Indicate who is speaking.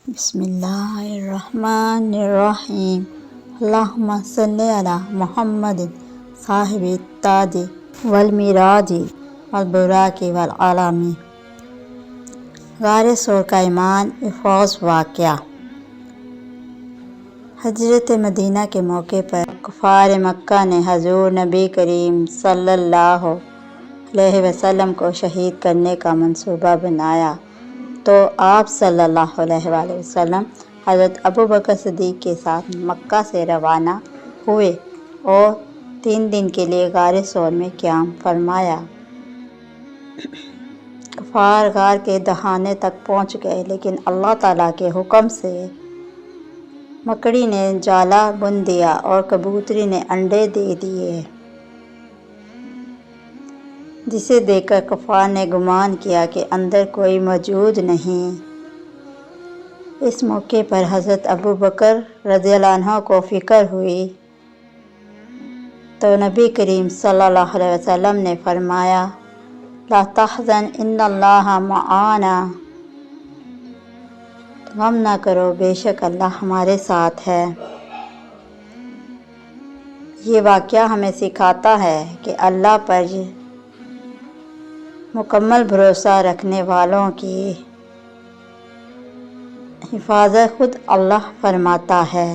Speaker 1: بسم اللہ الرحمن الرحیم۔ اللہم صلی علی محمد صاحب التاج والمیراج والبراق والعالمی۔ غار ثور کا ایمان افروز واقعہ۔ ہجرت مدینہ کے موقع پر کفار مکہ نے حضور نبی کریم صلی اللہ علیہ وسلم کو شہید کرنے کا منصوبہ بنایا تو آپ صلی اللہ علیہ وآلہ وسلم حضرت ابوبکر صدیق کے ساتھ مکہ سے روانہ ہوئے اور 3 دن کے لیے غار ثور میں قیام فرمایا۔ کفار غار کے دہانے تک پہنچ گئے، لیکن اللہ تعالیٰ کے حکم سے مکڑی نے جالا بن دیا اور کبوتری نے انڈے دے دیے، جسے دیکھ کر کفار نے گمان کیا کہ اندر کوئی موجود نہیں۔ اس موقع پر حضرت ابوبکر رضی اللہ عنہ کو فکر ہوئی تو نبی کریم صلی اللہ علیہ وسلم نے فرمایا، لا تحزن ان اللہ معانا، غم نہ کرو، بے شک اللہ ہمارے ساتھ ہے۔ یہ واقعہ ہمیں سکھاتا ہے کہ اللہ پر مکمل بھروسہ رکھنے والوں کی حفاظت خود اللہ فرماتا ہے۔